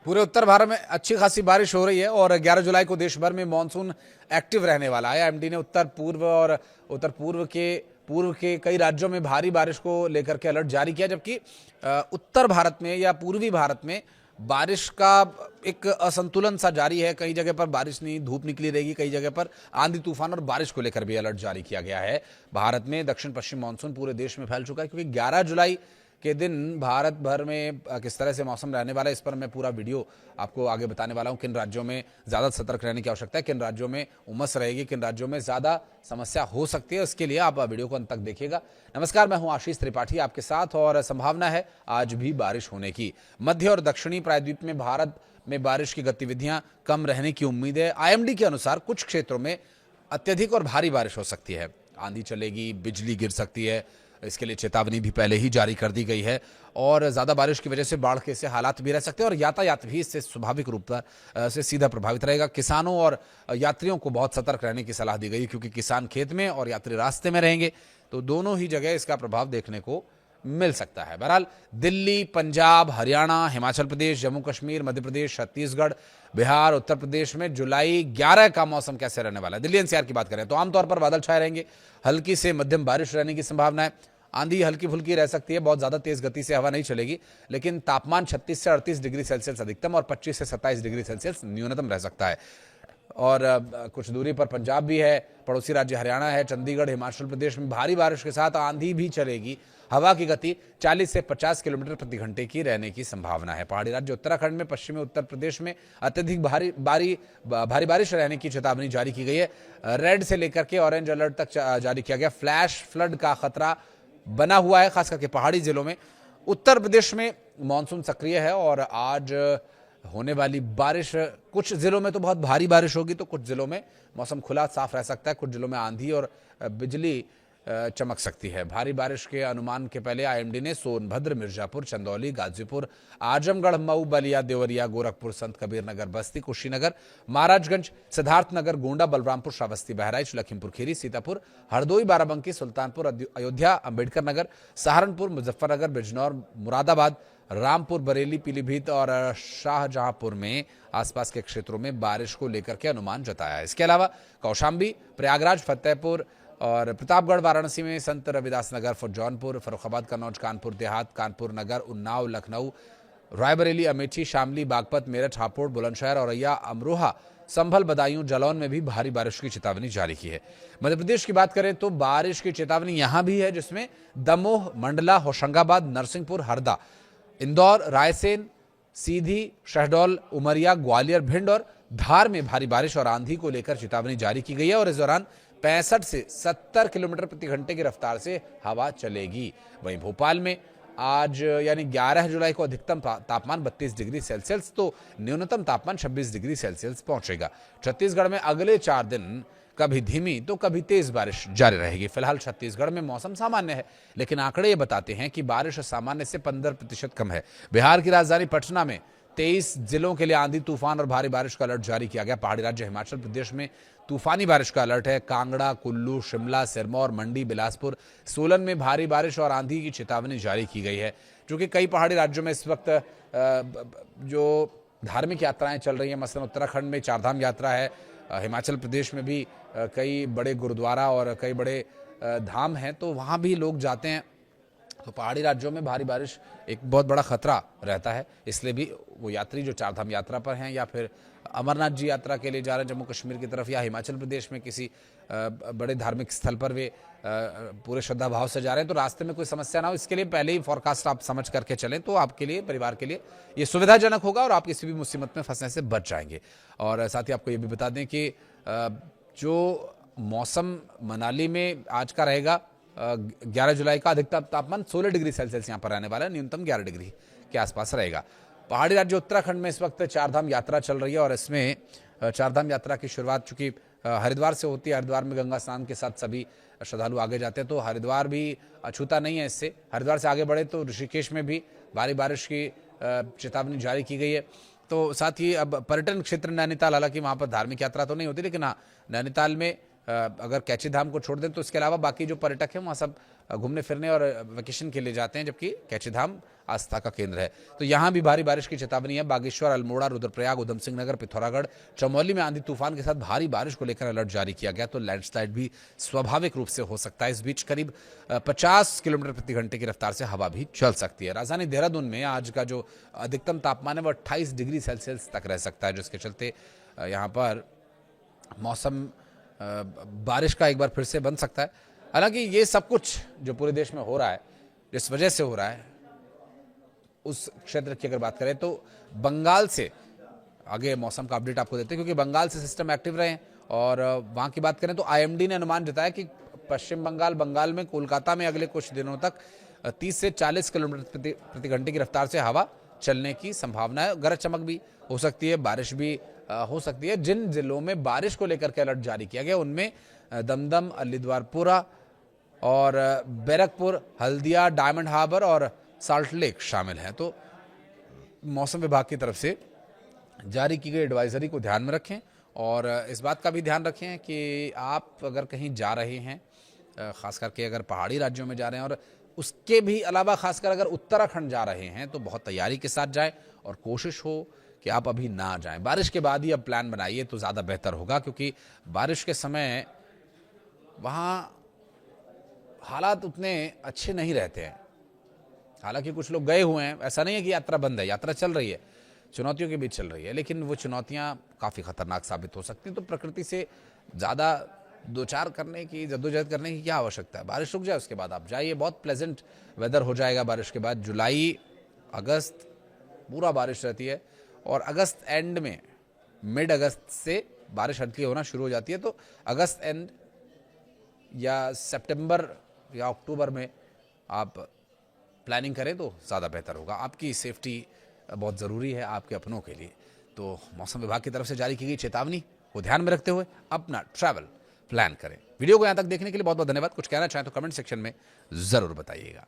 पूरे उत्तर भारत में अच्छी खासी बारिश हो रही है और 11 जुलाई को देश भर में मानसून एक्टिव रहने वाला है। आईएमडी ने उत्तर पूर्व के कई राज्यों में भारी बारिश को लेकर के अलर्ट जारी किया, जबकि उत्तर भारत में या पूर्वी भारत में बारिश का एक असंतुलन सा जारी है। कई जगह पर बारिश नहीं, धूप निकली रहेगी, कई जगह पर आंधी तूफान और बारिश को लेकर भी अलर्ट जारी किया गया है। भारत में दक्षिण पश्चिम मानसून पूरे देश में फैल चुका है, क्योंकि 11 जुलाई के दिन भारत भर में किस तरह से मौसम रहने वाला है, इस पर मैं पूरा वीडियो आपको आगे बताने वाला हूं। किन राज्यों में ज़्यादा सतर्क रहने की आवश्यकता है, किन राज्यों में उमस रहेगी, किन राज्यों में ज़्यादा समस्या हो सकती है, उसके लिए आप वीडियो को अंत तक देखिएगा। नमस्कार, मैं हूं आशीष त्रिपाठी आपके साथ, और संभावना है आज भी बारिश होने की। मध्य और दक्षिणी प्रायद्वीप में भारत में बारिश की गतिविधियां कम रहने की उम्मीद है। आईएमडी के अनुसार कुछ क्षेत्रों में अत्यधिक और भारी बारिश हो सकती है, आंधी चलेगी, बिजली गिर सकती है। इसके लिए चेतावनी भी पहले ही जारी कर दी गई है, और ज़्यादा बारिश की वजह से बाढ़ के से हालात भी रह सकते हैं और यातायात भी इससे स्वाभाविक रूप से सीधा प्रभावित रहेगा। किसानों और यात्रियों को बहुत सतर्क रहने की सलाह दी गई, क्योंकि किसान खेत में और यात्री रास्ते में रहेंगे, तो दोनों ही जगह इसका प्रभाव देखने को मिल सकता है। बहरहाल दिल्ली, पंजाब, हरियाणा, हिमाचल प्रदेश, जम्मू कश्मीर, मध्य प्रदेश, छत्तीसगढ़, बिहार, उत्तर प्रदेश में जुलाई 11 का मौसम कैसे रहने वाला है। दिल्ली एनसीआर की बात करें तो आमतौर पर बादल छाए रहेंगे, हल्की से मध्यम बारिश रहने की संभावना है। आंधी हल्की फुल्की रह सकती है, बहुत ज्यादा तेज गति से हवा नहीं चलेगी, लेकिन तापमान 36 से 38 डिग्री सेल्सियस अधिकतम और 25 से 27 डिग्री सेल्सियस न्यूनतम रह सकता है। और कुछ दूरी पर पंजाब भी है, पड़ोसी राज्य हरियाणा है, चंडीगढ़, हिमाचल प्रदेश में भारी बारिश के साथ आंधी भी चलेगी। हवा की गति 40 से 50 किलोमीटर प्रति घंटे की रहने की संभावना है। पहाड़ी राज्य उत्तराखंड में, पश्चिमी उत्तर प्रदेश में अत्यधिक भारी बारिश रहने की चेतावनी जारी की गई है। रेड से लेकर के ऑरेंज अलर्ट तक जारी किया गया। फ्लैश फ्लड का खतरा बना हुआ है, खास करके पहाड़ी जिलों में। उत्तर प्रदेश में मानसून सक्रिय है और आज होने वाली बारिश, कुछ जिलों में तो बहुत भारी बारिश होगी, तो कुछ जिलों में मौसम खुला साफ रह सकता है, कुछ जिलों में आंधी और बिजली चमक सकती है। भारी बारिश के अनुमान के पहले आईएमडी ने सोनभद्र, मिर्जापुर, चंदौली, गाजीपुर, आजमगढ़, मऊ, बलिया, देवरिया, गोरखपुर, संत कबीर नगर, बस्ती, कुशीनगर, महाराजगंज, सिद्धार्थनगर, गोंडा, बलरामपुर, श्रावस्ती, बहराइच, लखीमपुर खीरी, सीतापुर, हरदोई, बाराबंकी, सुल्तानपुर, अयोध्या, अंबेडकर नगर, सहारनपुर, मुजफ्फरनगर, बिजनौर, मुरादाबाद, रामपुर, बरेली, पीलीभीत और शाहजहांपुर में आसपास के क्षेत्रों में बारिश को लेकर के अनुमान जताया है। इसके अलावा कौशाम्बी, प्रयागराज, फतेहपुर और प्रतापगढ़, वाराणसी में संत रविदास नगर, जौनपुर, फर्रुखाबाद, कन्नौज, कानपुर देहात, कानपुर नगर, उन्नाव, लखनऊ, रायबरेली, अमेठी, शामली, बागपत, मेरठ, हापुड़, बुलंदशहर, औरैया, अमरोहा, संभल, बदायूं, जालौन में भी भारी बारिश की चेतावनी जारी की है। मध्य प्रदेश की बात करें तो बारिश की चेतावनी यहां भी है, जिसमें दमोह, मंडला, होशंगाबाद, नरसिंहपुर, हरदा, इंदौर, रायसेन, सीधी, शहडोल, उमरिया, ग्वालियर, भिंड और धार में भारी बारिश और आंधी को लेकर चेतावनी जारी की गई है, और इस दौरान 65 से 70 किलोमीटर प्रति घंटे की रफ्तार से हवा चलेगी। वहीं भोपाल में आज यानी 11 जुलाई को अधिकतम तापमान 32 डिग्री सेल्सियस तो न्यूनतम तापमान 26 डिग्री सेल्सियस पहुंचेगा। छत्तीसगढ़ में अगले 4 दिन कभी धीमी तो कभी तेज बारिश जारी रहेगी। फिलहाल छत्तीसगढ़ में मौसम सामान्य है, लेकिन आंकड़े ये बताते हैं कि बारिश सामान्य से 15% कम है। बिहार की राजधानी पटना में 23 जिलों के लिए आंधी तूफान और भारी बारिश का अलर्ट जारी किया गया। पहाड़ी राज्य हिमाचल प्रदेश में तूफानी बारिश का अलर्ट है। कांगड़ा, कुल्लू, शिमला, सिरमौर, मंडी, बिलासपुर, सोलन में भारी बारिश और आंधी की चेतावनी जारी की गई है। क्योंकि कई पहाड़ी राज्यों में इस वक्त जो धार्मिक यात्राएं चल रही हैं, मसलन उत्तराखंड में चारधाम यात्रा है, हिमाचल प्रदेश में भी कई बड़े गुरुद्वारा और कई बड़े धाम हैं, तो वहाँ भी लोग जाते हैं। तो पहाड़ी राज्यों में भारी बारिश एक बहुत बड़ा खतरा रहता है, इसलिए भी वो यात्री जो चारधाम यात्रा पर हैं या फिर अमरनाथ जी यात्रा के लिए जा रहे हैं जम्मू कश्मीर की तरफ, या हिमाचल प्रदेश में किसी बड़े धार्मिक स्थल पर वे पूरे श्रद्धा भाव से जा रहे हैं, तो रास्ते में कोई समस्या ना हो, इसके लिए पहले ही फॉरकास्ट आप समझ करके चलें, तो आपके लिए, परिवार के लिए ये सुविधाजनक होगा और आप किसी भी मुसीबत में फंसने से बच जाएंगे। और साथ ही आपको ये भी बता दें कि जो मौसम मनाली में आज का रहेगा, 11 जुलाई का अधिकतम तापमान 16 डिग्री सेल्सियस यहाँ पर रहने वाला है, न्यूनतम 11 डिग्री के आसपास रहेगा। पहाड़ी राज्य उत्तराखंड में इस वक्त चारधाम यात्रा चल रही है, और इसमें चारधाम यात्रा की शुरुआत चूंकि हरिद्वार से होती है, हरिद्वार में गंगा स्नान के साथ सभी श्रद्धालु आगे जाते हैं, तो हरिद्वार भी अछूता नहीं है इससे। हरिद्वार से आगे बढ़े तो ऋषिकेश में भी भारी बारिश की चेतावनी जारी की गई है। तो साथ ही अब पर्यटन क्षेत्र नैनीताल, हालांकि वहाँ पर धार्मिक यात्रा तो नहीं होती, लेकिन हाँ, नैनीताल में अगर कैची धाम को छोड़ दें तो इसके अलावा बाकी जो पर्यटक हैं वहाँ सब घूमने फिरने और वेकेशन के लिए जाते हैं, जबकि कैची धाम आस्था का केंद्र है। तो यहाँ भी भारी बारिश की चेतावनी है। बागेश्वर, अल्मोड़ा, रुद्रप्रयाग, उधम सिंह नगर, पिथौरागढ़, चमोली में आंधी तूफान के साथ भारी बारिश को लेकर अलर्ट जारी किया गया। तो लैंडस्लाइड भी स्वाभाविक रूप से हो सकता है। इस बीच करीब 50 किलोमीटर प्रति घंटे की रफ्तार से हवा भी चल सकती है। राजधानी देहरादून में आज का जो अधिकतम तापमान है वो 28 डिग्री सेल्सियस तक रह सकता है, जिसके चलते यहाँ पर मौसम बारिश का एक बार फिर से बन सकता है। हालांकि ये सब कुछ जो पूरे देश में हो रहा है, जिस वजह से हो रहा है, उस क्षेत्र की अगर बात करें तो बंगाल से आगे मौसम का अपडेट आपको देते हैं, क्योंकि बंगाल से सिस्टम एक्टिव रहे हैं। और वहां की बात करें तो आईएमडी ने अनुमान जताया कि पश्चिम बंगाल में कोलकाता में अगले कुछ दिनों तक 30 से 40 किलोमीटर प्रति घंटे की रफ्तार से हवा चलने की संभावना है। गरज चमक भी हो सकती है, बारिश भी हो सकती है। जिन जिलों में बारिश को लेकर के अलर्ट जारी किया गया उनमें दमदम, अलीद्वारपुरा और बैरकपुर, हल्दिया, डायमंड हार्बर और साल्ट लेक शामिल हैं। तो मौसम विभाग की तरफ से जारी की गई एडवाइजरी को ध्यान में रखें और इस बात का भी ध्यान रखें कि आप अगर कहीं जा रहे हैं, खास करके अगर पहाड़ी राज्यों में जा रहे हैं और उसके भी अलावा खासकर अगर उत्तराखंड जा रहे हैं, तो बहुत तैयारी के साथ जाएं और कोशिश हो कि आप अभी ना जाएं। बारिश के बाद ही अब प्लान बनाइए तो ज़्यादा बेहतर होगा, क्योंकि बारिश के समय वहाँ हालात उतने अच्छे नहीं रहते हैं। हालांकि कुछ लोग गए हुए हैं, ऐसा नहीं है कि यात्रा बंद है, यात्रा चल रही है, चुनौतियों के बीच चल रही है, लेकिन वो चुनौतियां काफ़ी खतरनाक साबित हो सकती हैं। तो प्रकृति से ज़्यादा दो चार करने की, जद्दोजहद करने की क्या आवश्यकता है। बारिश रुक जाए उसके बाद आप जाइए, बहुत प्लेजेंट वेदर हो जाएगा बारिश के बाद। जुलाई, अगस्त पूरा बारिश रहती है और अगस्त एंड में, मिड अगस्त से बारिश हल्की होना शुरू हो जाती है। तो अगस्त एंड या सितंबर या अक्टूबर में आप प्लानिंग करें तो ज़्यादा बेहतर होगा। आपकी सेफ्टी बहुत ज़रूरी है आपके अपनों के लिए। तो मौसम विभाग की तरफ से जारी की गई चेतावनी को ध्यान में रखते हुए अपना ट्रैवल प्लान करें। वीडियो को यहाँ तक देखने के लिए बहुत बहुत धन्यवाद। कुछ कहना चाहें तो कमेंट सेक्शन में ज़रूर बताइएगा।